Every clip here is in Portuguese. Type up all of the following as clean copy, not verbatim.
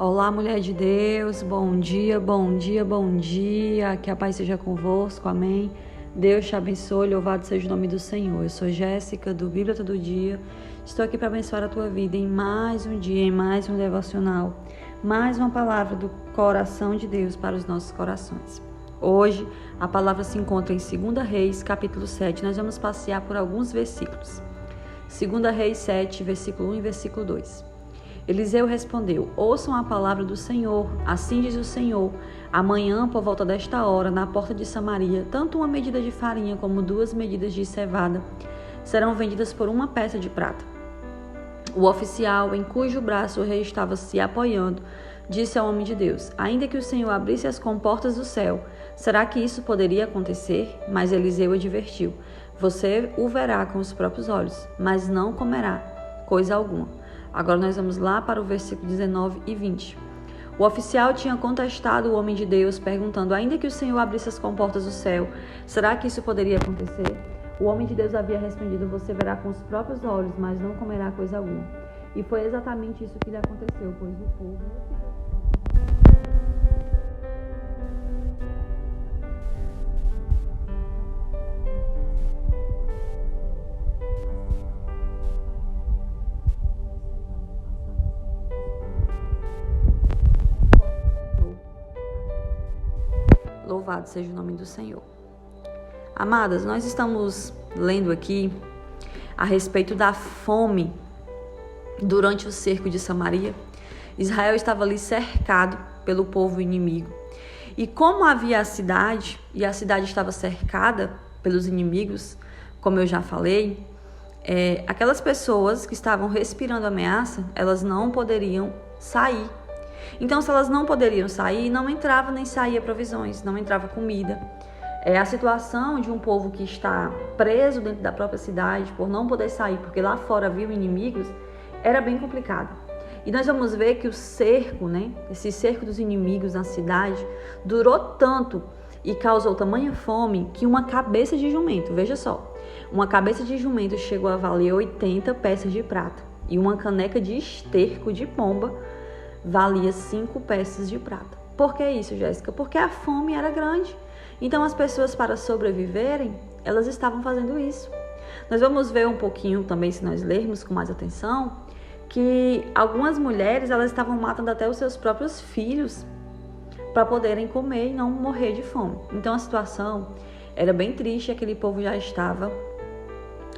Olá, mulher de Deus, bom dia, bom dia, bom dia, que a paz seja convosco, amém. Deus te abençoe, louvado seja o nome do Senhor. Eu sou Jéssica, do Bíblia Todo Dia, estou aqui para abençoar a tua vida em mais um dia, em mais um devocional, mais uma palavra do coração de Deus para os nossos corações. Hoje, a palavra se encontra em 2 Reis, capítulo 7, nós vamos passear por alguns versículos. 2 Reis 7, versículo 1 e versículo 2. Eliseu respondeu: ouçam a palavra do Senhor, assim diz o Senhor, amanhã por volta desta hora, na porta de Samaria, tanto uma medida de farinha como 2 medidas de cevada serão vendidas por uma peça de prata. O oficial, em cujo braço o rei estava se apoiando, disse ao homem de Deus: ainda que o Senhor abrisse as comportas do céu, será que isso poderia acontecer? Mas Eliseu advertiu: você o verá com os próprios olhos, mas não comerá coisa alguma. Agora nós vamos lá para o versículo 19 e 20. O oficial tinha contestado o homem de Deus, perguntando: ainda que o Senhor abrisse as comportas do céu, será que isso poderia acontecer? O homem de Deus havia respondido: você verá com os próprios olhos, mas não comerá coisa alguma. E foi exatamente isso que lhe aconteceu, pois o povo... Louvado seja o nome do Senhor. Amadas, nós estamos lendo aqui a respeito da fome durante o cerco de Samaria. Israel estava ali cercado pelo povo inimigo. E como havia a cidade, e a cidade estava cercada pelos inimigos, como eu já falei, aquelas pessoas que estavam respirando ameaça, elas não poderiam sair. Então, se elas não poderiam sair, não entrava nem saía provisões, não entrava comida. A situação de um povo que está preso dentro da própria cidade, por não poder sair, porque lá fora haviam inimigos, era bem complicado. E nós vamos ver que o cerco, esse cerco dos inimigos na cidade, durou tanto e causou tamanha fome que uma cabeça de jumento, veja só, uma cabeça de jumento chegou a valer 80 peças de prata e uma caneca de esterco de pomba valia 5 peças de prata. Por que isso, Jéssica? Porque a fome era grande. Então as pessoas, para sobreviverem, elas estavam fazendo isso. Nós vamos ver um pouquinho também, se nós lermos com mais atenção, que algumas mulheres, elas estavam matando até os seus próprios filhos para poderem comer e não morrer de fome. Então a situação era bem triste, aquele povo já estava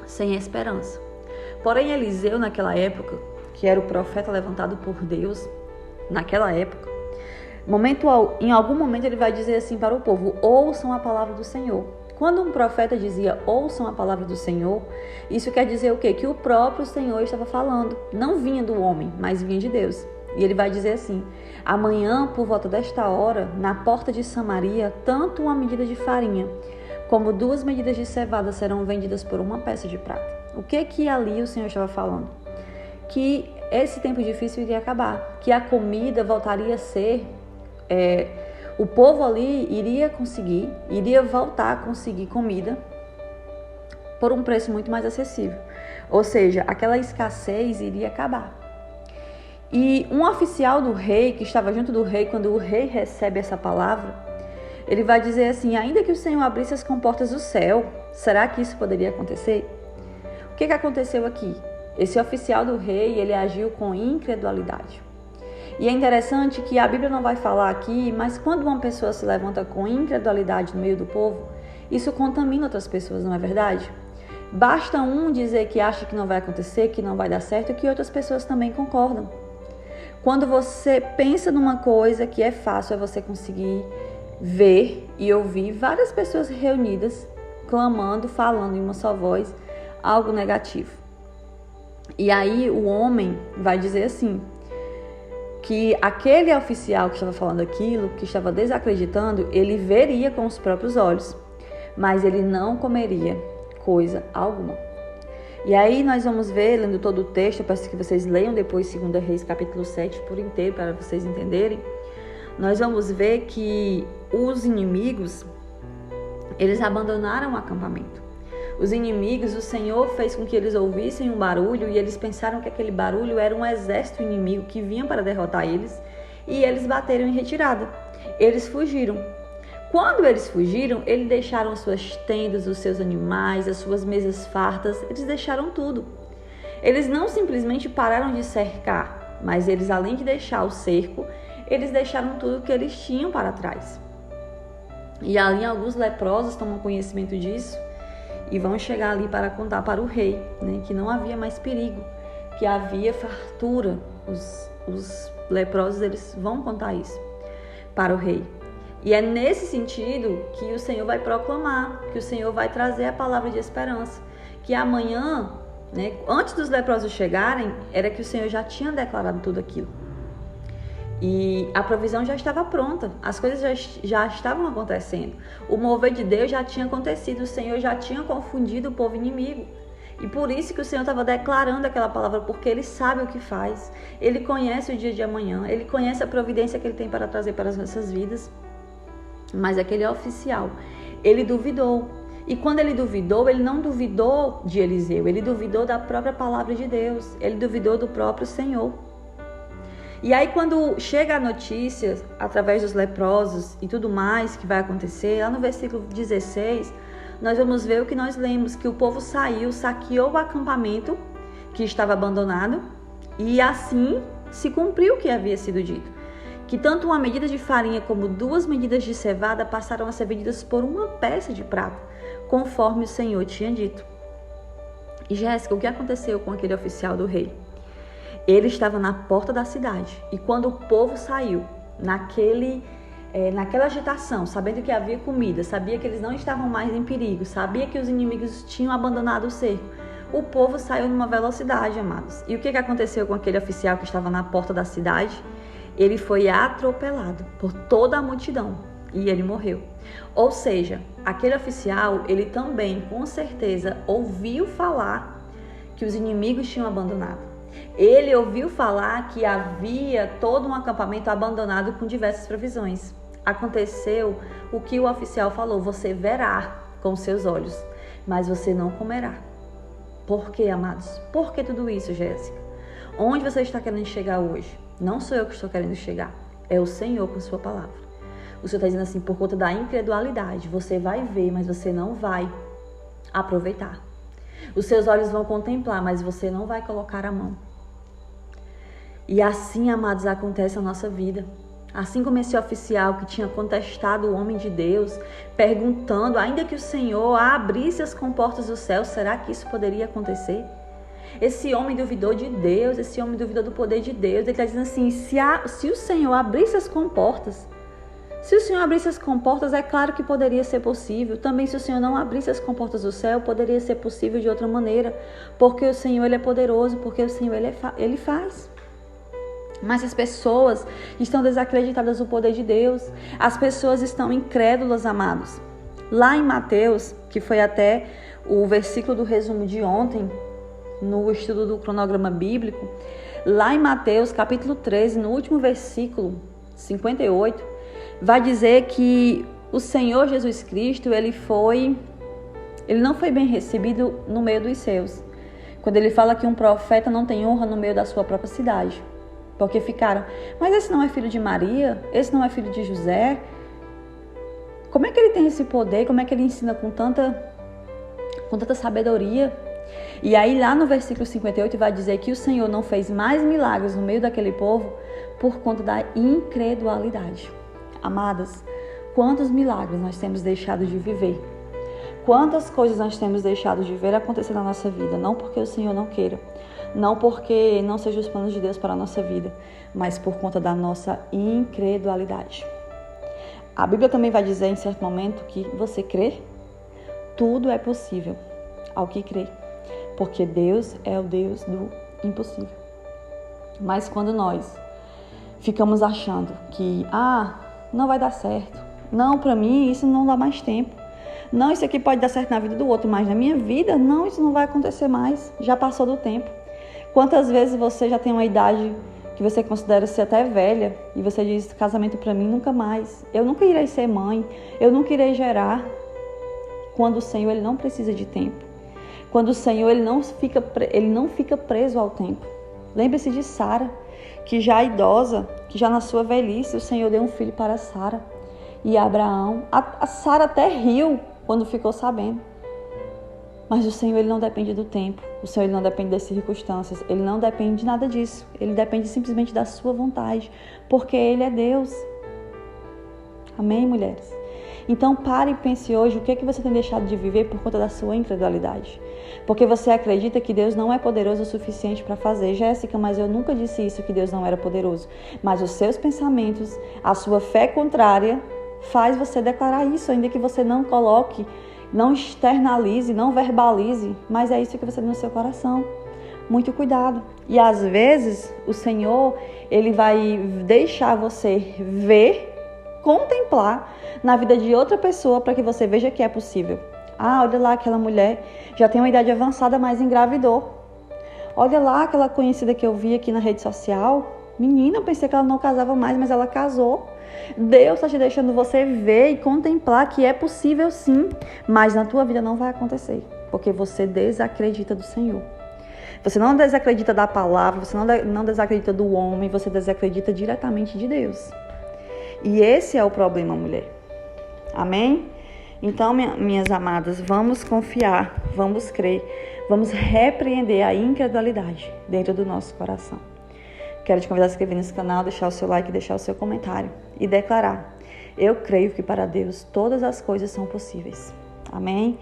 sem esperança. Porém, Eliseu, naquela época, que era o profeta levantado por Deus, naquela época, em algum momento ele vai dizer assim para o povo: ouçam a palavra do Senhor. Quando um profeta dizia ouçam a palavra do Senhor, isso quer dizer o quê? Que o próprio Senhor estava falando, não vinha do homem, mas vinha de Deus. E ele vai dizer assim: amanhã, por volta desta hora, na porta de Samaria, tanto uma medida de farinha como 2 medidas de cevada serão vendidas por uma peça de prata. O que ali o Senhor estava falando? Que esse tempo difícil iria acabar, que a comida voltaria a ser, o povo ali iria voltar a conseguir comida por um preço muito mais acessível. Ou seja, aquela escassez iria acabar. E um oficial do rei, que estava junto do rei, quando o rei recebe essa palavra, ele vai dizer assim: ainda que o Senhor abrisse as comportas do céu, será que isso poderia acontecer? O que aconteceu aqui? Esse oficial do rei, ele agiu com incredulidade. E é interessante que a Bíblia não vai falar aqui, mas quando uma pessoa se levanta com incredulidade no meio do povo, isso contamina outras pessoas, não é verdade? Basta um dizer que acha que não vai acontecer, que não vai dar certo, que outras pessoas também concordam. Quando você pensa numa coisa que é fácil, é você conseguir ver e ouvir várias pessoas reunidas, clamando, falando em uma só voz, algo negativo. E aí o homem vai dizer assim, que aquele oficial que estava falando aquilo, que estava desacreditando, ele veria com os próprios olhos, mas ele não comeria coisa alguma. E aí nós vamos ver, lendo todo o texto, eu peço que vocês leiam depois 2 Reis capítulo 7 por inteiro, para vocês entenderem. Nós vamos ver que os inimigos, eles abandonaram o acampamento. Os inimigos, o Senhor fez com que eles ouvissem um barulho e eles pensaram que aquele barulho era um exército inimigo que vinha para derrotar eles. e eles bateram em retirada. Eles fugiram. Quando eles fugiram, eles deixaram as suas tendas, os seus animais, as suas mesas fartas, eles deixaram tudo. Eles não simplesmente pararam de cercar, mas eles, além de deixar o cerco, eles deixaram tudo que eles tinham para trás. E ali alguns leprosos tomam conhecimento disso e vão chegar ali para contar para o rei, né, que não havia mais perigo, que havia fartura. Os leprosos, eles vão contar isso para o rei. E é nesse sentido que o Senhor vai proclamar, que o Senhor vai trazer a palavra de esperança, que amanhã, né, antes dos leprosos chegarem, era que o Senhor já tinha declarado tudo aquilo. E a provisão já estava pronta, as coisas já estavam acontecendo. O mover de Deus já tinha acontecido, o Senhor já tinha confundido o povo inimigo. E por isso que o Senhor estava declarando aquela palavra, porque Ele sabe o que faz. Ele conhece o dia de amanhã, Ele conhece a providência que Ele tem para trazer para as nossas vidas. Mas aquele oficial, ele duvidou. E quando ele duvidou, ele não duvidou de Eliseu, ele duvidou da própria palavra de Deus, ele duvidou do próprio Senhor. E aí quando chega a notícia, através dos leprosos e tudo mais que vai acontecer, lá no versículo 16, nós vamos ver o que nós lemos, que o povo saiu, saqueou o acampamento que estava abandonado, e assim se cumpriu o que havia sido dito. Que tanto uma medida de farinha como 2 medidas de cevada passaram a ser vendidas por 1 peça de prata, conforme o Senhor tinha dito. E Jéssica, o que aconteceu com aquele oficial do rei? Ele estava na porta da cidade, e quando o povo saiu, naquela agitação, sabendo que havia comida, sabia que eles não estavam mais em perigo, sabia que os inimigos tinham abandonado o cerco, o povo saiu numa velocidade, amados. E o que aconteceu com aquele oficial que estava na porta da cidade? Ele foi atropelado por toda a multidão e ele morreu. Ou seja, aquele oficial, ele também, com certeza, ouviu falar que os inimigos tinham abandonado. Ele ouviu falar que havia todo um acampamento abandonado com diversas provisões. Aconteceu o que o oficial falou: você verá com seus olhos, mas você não comerá. Por quê, amados? Por que tudo isso, Jéssica? Onde você está querendo chegar hoje? Não sou eu que estou querendo chegar, é o Senhor com sua palavra. O Senhor está dizendo assim, por conta da incredulidade, você vai ver, mas você não vai aproveitar. Os seus olhos vão contemplar, mas você não vai colocar a mão. E assim, amados, acontece a nossa vida. Assim como esse oficial que tinha contestado o homem de Deus, perguntando, ainda que o Senhor abrisse as comportas do céu, será que isso poderia acontecer? Esse homem duvidou de Deus, esse homem duvidou do poder de Deus. Ele está dizendo assim, se o Senhor abrisse as comportas, é claro que poderia ser possível. Também se o Senhor não abrisse as comportas do céu, poderia ser possível de outra maneira. Porque o Senhor, Ele é poderoso, porque o Senhor, Ele faz. Mas as pessoas estão desacreditadas do poder de Deus. As pessoas estão incrédulas, amados. Lá em Mateus, que foi até o versículo do resumo de ontem, no estudo do cronograma bíblico, lá em Mateus capítulo 13, no último versículo 58, vai dizer que o Senhor Jesus Cristo, ele não foi bem recebido no meio dos seus. Quando ele fala que um profeta não tem honra no meio da sua própria cidade. Porque ficaram, mas esse não é filho de Maria? Esse não é filho de José? Como é que ele tem esse poder? Como é que ele ensina com tanta sabedoria? E aí lá no versículo 58 vai dizer que o Senhor não fez mais milagres no meio daquele povo por conta da incredulidade. Amadas, quantos milagres nós temos deixado de viver? Quantas coisas nós temos deixado de ver acontecer na nossa vida? Não porque o Senhor não queira, não porque não sejam os planos de Deus para a nossa vida, mas por conta da nossa incredulidade. A Bíblia também vai dizer em certo momento que você crê, tudo é possível ao que crê, porque Deus é o Deus do impossível. Mas quando nós ficamos achando que, não vai dar certo, não, para mim isso não dá mais tempo, não, isso aqui pode dar certo na vida do outro, mas na minha vida, não, isso não vai acontecer mais, já passou do tempo. Quantas vezes você já tem uma idade que você considera ser até velha e você diz, casamento para mim nunca mais, eu nunca irei ser mãe, eu nunca irei gerar, quando o Senhor ele não precisa de tempo. Quando o Senhor ele não fica preso ao tempo. Lembre-se de Sara, que já idosa, que já na sua velhice, o Senhor deu um filho para Sara. E Abraão, a Sara até riu quando ficou sabendo. Mas o Senhor, Ele não depende do tempo. O Senhor, Ele não depende das circunstâncias. Ele não depende de nada disso. Ele depende simplesmente da sua vontade. Porque Ele é Deus. Amém, mulheres? Então, pare e pense hoje o que é que você tem deixado de viver por conta da sua incredulidade. Porque você acredita que Deus não é poderoso o suficiente para fazer. Jéssica, mas eu nunca disse isso, que Deus não era poderoso. Mas os seus pensamentos, a sua fé contrária, faz você declarar isso, ainda que você não coloque, não externalize, não verbalize, mas é isso que você tem no seu coração. Muito cuidado. E às vezes o Senhor, Ele vai deixar você ver, contemplar na vida de outra pessoa para que você veja que é possível. Ah, olha lá aquela mulher, já tem uma idade avançada, mas engravidou. Olha lá aquela conhecida que eu vi aqui na rede social. Menina, eu pensei que ela não casava mais, mas ela casou. Deus está te deixando você ver e contemplar que é possível sim, mas na tua vida não vai acontecer, porque você desacredita do Senhor. Você não desacredita da palavra, você não desacredita do homem, você desacredita diretamente de Deus. E esse é o problema, mulher. Amém? Então, minhas amadas, vamos confiar, vamos crer, vamos repreender a incredulidade dentro do nosso coração. Quero te convidar a se inscrever nesse canal, deixar o seu like, deixar o seu comentário e declarar: eu creio que para Deus todas as coisas são possíveis. Amém?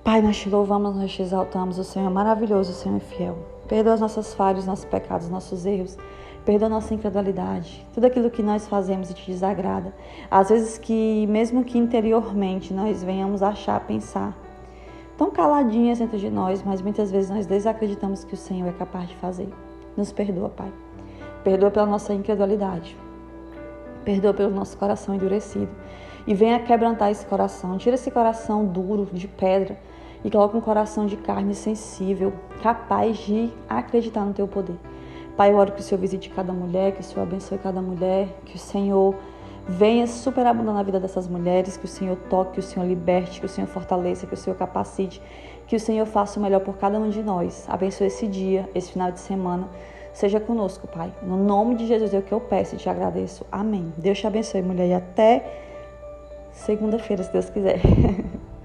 Pai, nós te louvamos, nós te exaltamos. O Senhor é maravilhoso, o Senhor é fiel. Perdoa as nossas falhas, nossos pecados, nossos erros. Perdoa a nossa incredulidade. Tudo aquilo que nós fazemos e te desagrada. Às vezes que, mesmo que interiormente, nós venhamos achar, pensar tão caladinhas dentro de nós, mas muitas vezes nós desacreditamos que o Senhor é capaz de fazer. Nos perdoa, Pai. Perdoa pela nossa incredulidade. Perdoa pelo nosso coração endurecido. E venha quebrantar esse coração. Tira esse coração duro, de pedra, e coloca um coração de carne sensível, capaz de acreditar no teu poder. Pai, eu oro que o Senhor visite cada mulher, que o Senhor abençoe cada mulher, que o Senhor venha superabundar na vida dessas mulheres, que o Senhor toque, que o Senhor liberte, que o Senhor fortaleça, que o Senhor capacite, que o Senhor faça o melhor por cada um de nós. Abençoe esse dia, esse final de semana. Seja conosco, Pai. No nome de Jesus é o que eu peço e te agradeço. Amém. Deus te abençoe, mulher, e até segunda-feira, se Deus quiser.